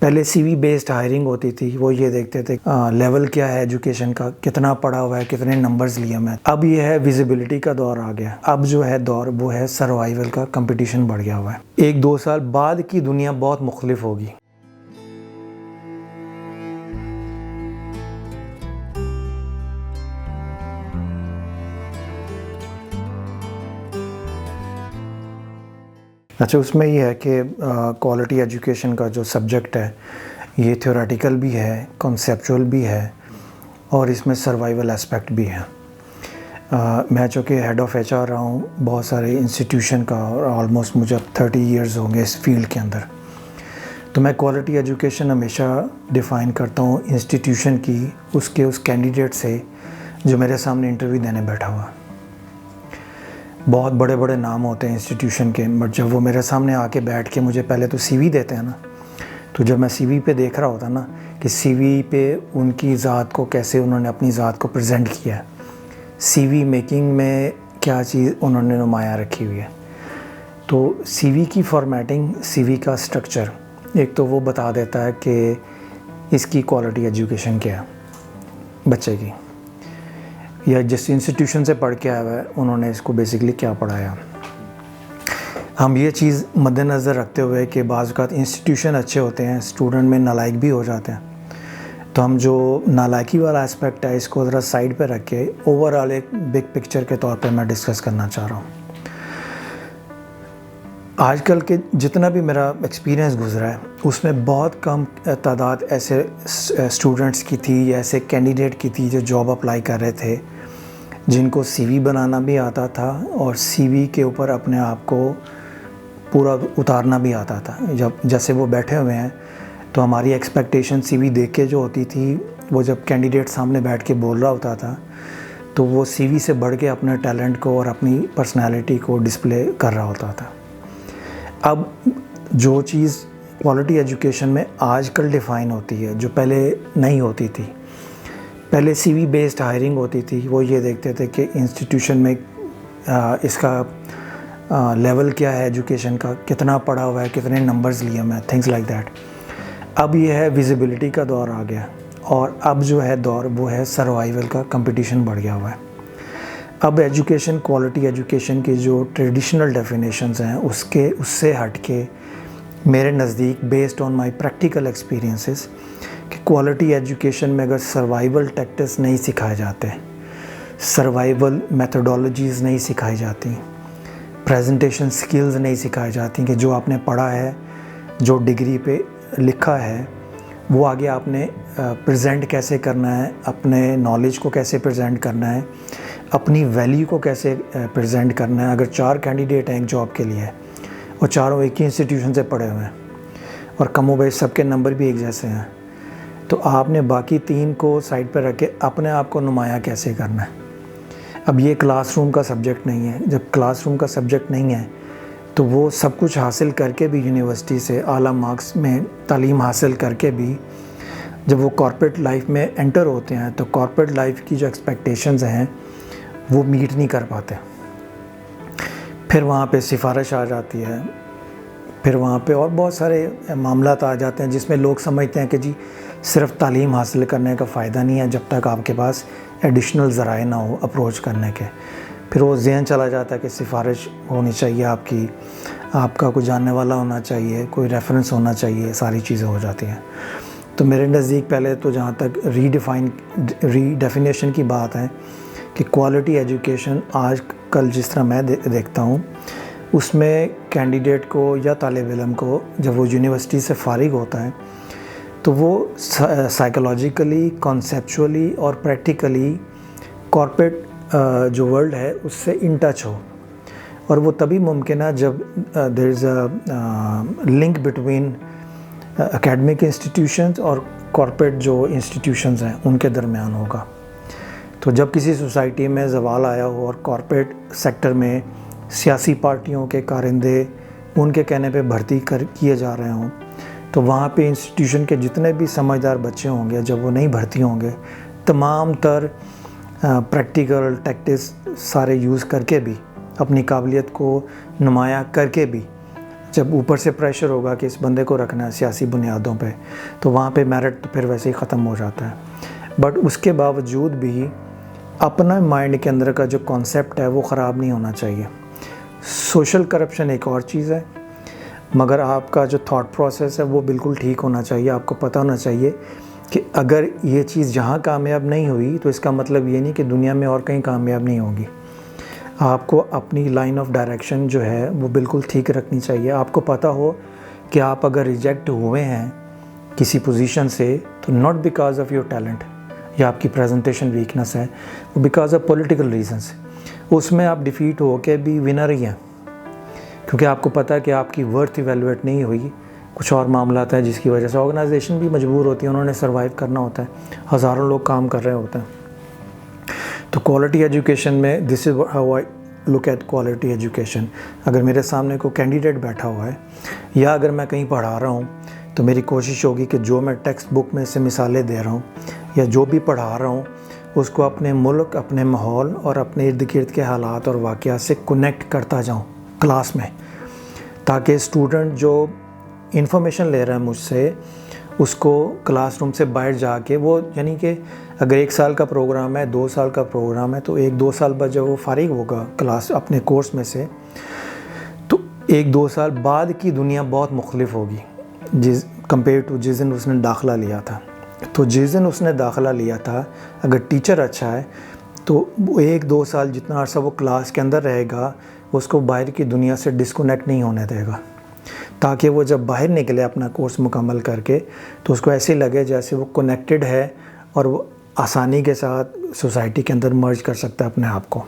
پہلے سی وی based hiring ہوتی تھی، وہ یہ دیکھتے تھے لیول کیا ہے ایجوکیشن کا، کتنا پڑھا ہوا ہے، کتنے نمبرز لیے میں۔ اب یہ ہے ویزیبلٹی کا دور آ گیا، اب جو ہے دور وہ ہے سروائیول کا، کمپٹیشن بڑھ گیا ہوا ہے۔ 1-2 سال بعد کی دنیا بہت مختلف ہوگی۔ اچھا، اس میں یہ ہے کہ کوالٹی ایجوکیشن کا جو سبجیکٹ ہے یہ تھیوریٹیکل بھی ہے، کنسیپچول بھی ہے، اور اس میں سروائیول اسپیکٹ بھی ہے۔ میں چونکہ ہیڈ آف ایچ آر رہا ہوں بہت سارے انسٹیٹیوشن کا، اور آلموسٹ مجھے 30 ایئرز ہوں گے اس فیلڈ کے اندر، تو میں کوالٹی ایجوکیشن ہمیشہ ڈیفائن کرتا ہوں انسٹیٹیوشن کی اس کینڈیڈیٹ سے جو میرے سامنے انٹرویو دینے بیٹھا ہوا۔ بہت بڑے بڑے نام ہوتے ہیں انسٹیٹیوشن کے، بٹ جب وہ میرے سامنے آ کے بیٹھ کے مجھے پہلے تو سی وی دیتے ہیں نا، تو جب میں سی وی پہ دیکھ رہا ہوتا نا کہ سی وی پہ ان کی ذات کو کیسے انہوں نے اپنی ذات کو پریزنٹ کیا ہے، سی وی میکنگ میں کیا چیز انہوں نے نمایاں رکھی ہوئی ہے، تو سی وی کی فارمیٹنگ، سی وی کا سٹرکچر ایک تو وہ بتا دیتا ہے کہ اس کی کوالٹی ایجوکیشن کیا ہے بچے کی، یا جس انسٹیٹیوشن سے پڑھ کے آیا ہوا ہے انہوں نے اس کو بیسکلی کیا پڑھایا۔ ہم یہ چیز مد نظر رکھتے ہوئے کہ بعض اوقات انسٹیٹیوشن اچھے ہوتے ہیں، اسٹوڈنٹ میں نالائق بھی ہو جاتے ہیں، تو ہم جو نالائقی والا اسپیکٹ ہے اس کو ذرا سائڈ پہ رکھ کے اوور آل ایک بگ پکچر کے طور پہ میں ڈسکس کرنا چاہ رہا ہوں۔ آج کل کے جتنا بھی میرا ایکسپیرینس گزرا ہے اس میں بہت کم تعداد ایسے اسٹوڈنٹس کی تھی یا ایسے کینڈیڈیٹ کی تھی جو جاب اپلائی کر رہے تھے جن کو سی وی بنانا بھی آتا تھا اور سی وی کے اوپر اپنے آپ کو پورا اتارنا بھی آتا تھا۔ جیسے وہ بیٹھے ہوئے ہیں تو ہماری ایکسپیکٹیشن سی وی دیکھ کے جو ہوتی تھی، وہ جب کینڈیڈیٹ سامنے بیٹھ کے بول رہا ہوتا تھا تو وہ سی وی سے بڑھ کے اپنے ٹیلنٹ کو اور اپنی پرسنالٹی کو ڈسپلے کر رہا ہوتا تھا۔ اب جو چیز کوالٹی ایجوکیشن میں آج کل ڈیفائن ہوتی ہے جو پہلے نہیں ہوتی تھی، پہلے سی وی بیسڈ ہائرنگ ہوتی تھی، وہ یہ دیکھتے تھے کہ انسٹیٹیوشن میں اس کا لیول کیا ہے ایجوکیشن کا، کتنا پڑھا ہوا ہے، کتنے نمبرز لیے میں، تھنگس لائک دیٹ۔ اب یہ ہے ویزیبلٹی کا دور آ گیا، اور اب جو ہے دور وہ ہے سروائیول کا، کمپٹیشن بڑھ گیا ہوا ہے۔ اب ایجوکیشن، کوالٹی ایجوکیشن کی جو ٹریڈیشنل ڈیفینیشنز ہیں اس سے ہٹ کے میرے نزدیک based on my practical experiences کہ کوالٹی ایجوکیشن میں اگر سروائیول ٹیکٹس نہیں سکھائے جاتے، سروائیول میتھڈالوجیز نہیں سکھائی جاتی، پریزنٹیشن سکلز نہیں سکھائی جاتی کہ جو آپ نے پڑھا ہے، جو ڈگری پہ لکھا ہے وہ آگے آپ نے پریزنٹ کیسے کرنا ہے، اپنے نالج کو کیسے پریزنٹ کرنا ہے، اپنی ویلیو کو کیسے پریزنٹ کرنا ہے۔ اگر 4 کینڈیڈیٹ ہیں ایک جاب کے لیے اور چاروں ایک ہی انسٹیٹیوشن سے پڑھے ہوئے ہیں اور کم و بیش سب کے نمبر بھی ایک جیسے ہیں، تو آپ نے باقی 3 کو سائڈ پہ رکھ کے اپنے آپ کو نمایاں کیسے کرنا ہے۔ اب یہ کلاس روم کا سبجیکٹ نہیں ہے، جب کلاس روم کا سبجیکٹ نہیں ہے تو وہ سب کچھ حاصل کر کے بھی یونیورسٹی سے اعلیٰ مارکس میں تعلیم حاصل کر کے بھی جب وہ کارپوریٹ لائف میں انٹر ہوتے ہیں تو کارپوریٹ لائف کی جو ایکسپیکٹیشنز ہیں وہ میٹ نہیں کر پاتے، پھر وہاں پہ سفارش آ جاتی ہے، پھر وہاں پہ اور بہت سارے معاملات آ جاتے ہیں جس میں لوگ سمجھتے ہیں کہ جی صرف تعلیم حاصل کرنے کا فائدہ نہیں ہے جب تک آپ کے پاس ایڈیشنل ذرائع نہ ہو اپروچ کرنے کے، پھر وہ ذہن چلا جاتا ہے کہ سفارش ہونی چاہیے آپ کی، آپ کا کوئی جاننے والا ہونا چاہیے، کوئی ریفرنس ہونا چاہیے، ساری چیزیں ہو جاتی ہیں۔ تو میرے نزدیک پہلے تو جہاں تک ری ڈیفینیشن کی بات ہے کہ کوالٹی ایجوکیشن آج کل جس طرح میں دیکھتا ہوں اس میں کینڈیڈیٹ کو یا طالب علم کو جب وہ یونیورسٹی سے فارغ ہوتا ہے تو وہ سائیکولوجیکلی، کانسیپچولی اور پریکٹیکلی کارپوریٹ جو ورلڈ ہے اس سے ان ٹچ ہو، اور وہ تبھی ممکن ہے جب there is a link between academic institutions اور کارپوریٹ جو انسٹیٹیوشنز ہیں ان کے درمیان ہوگا۔ تو جب کسی سوسائٹی میں زوال آیا ہو اور کارپوریٹ سیکٹر میں سیاسی پارٹیوں کے کارندے ان کے کہنے پہ بھرتی کیے جا رہے ہوں تو وہاں پہ انسٹیٹیوشن کے جتنے بھی سمجھدار بچے ہوں گے جب وہ نہیں بھرتی ہوں گے، تمام تر پریکٹیکل ٹیکٹس سارے یوز کر کے بھی، اپنی قابلیت کو نمایاں کر کے بھی جب اوپر سے پریشر ہوگا کہ اس بندے کو رکھنا ہے سیاسی بنیادوں پہ، تو وہاں پہ میرٹ تو پھر ویسے ہی ختم ہو جاتا ہے۔ بٹ اس کے باوجود بھی اپنا مائنڈ کے اندر کا جو کانسیپٹ ہے وہ خراب نہیں ہونا چاہیے۔ سوشل کرپشن ایک اور چیز ہے، مگر آپ کا جو تھاٹ پروسیس ہے وہ بالکل ٹھیک ہونا چاہیے۔ آپ کو پتہ ہونا چاہیے کہ اگر یہ چیز یہاں کامیاب نہیں ہوئی تو اس کا مطلب یہ نہیں کہ دنیا میں اور کہیں کامیاب نہیں ہوگی۔ آپ کو اپنی لائن آف ڈائریکشن جو ہے وہ بالکل ٹھیک رکھنی چاہیے۔ آپ کو پتہ ہو کہ آپ اگر ریجیکٹ ہوئے ہیں کسی پوزیشن سے تو not because of your talent یا آپ کی پریزنٹیشن ویکنس ہے، وہ بیکاز آف پولیٹیکل ریزنس، اس میں آپ ڈیفیٹ ہو کے بھی ونر ہی ہیں، کیونکہ آپ کو پتہ ہے کہ آپ کی ورتھ ایویلویٹ نہیں ہوئی، کچھ اور معاملات ہیں جس کی وجہ سے آرگنائزیشن بھی مجبور ہوتی ہے، انہوں نے سروائیو کرنا ہوتا ہے، ہزاروں لوگ کام کر رہے ہوتے ہیں۔ تو کوالٹی ایجوکیشن میں this is how I look at quality education. اگر میرے سامنے کوئی کینڈیڈیٹ بیٹھا ہوا ہے یا اگر میں کہیں پڑھا رہا ہوں تو میری کوشش ہوگی کہ جو میں ٹیکسٹ بک میں سے مثالیں دے رہا ہوں یا جو بھی پڑھا رہا ہوں اس کو اپنے ملک، اپنے ماحول اور اپنے ارد گرد کے حالات اور واقعات سے کنیکٹ کرتا جاؤں کلاس میں، تاکہ اسٹوڈنٹ جو انفارمیشن لے رہا ہے مجھ سے اس کو کلاس روم سے باہر جا کے وہ، یعنی کہ اگر 1 سال کا پروگرام ہے، 2 سال کا پروگرام ہے، تو 1-2 سال بعد جب وہ فارغ ہوگا کلاس اپنے کورس میں سے تو 1-2 سال بعد کی دنیا بہت مختلف ہوگی کمپیئر ٹو جس دن اس نے داخلہ لیا تھا۔ تو جس دن اس نے داخلہ لیا تھا اگر ٹیچر اچھا ہے تو 1-2 سال جتنا عرصہ وہ کلاس کے اندر رہے گا اس کو باہر کی دنیا سے ڈسکنیکٹ نہیں ہونے دے گا، تاکہ وہ جب باہر نکلے اپنا کورس مکمل کر کے تو اس کو ایسے لگے جیسے وہ کنیکٹڈ ہے اور وہ آسانی کے ساتھ سوسائٹی کے اندر مرج کر سکتا ہے اپنے آپ کو۔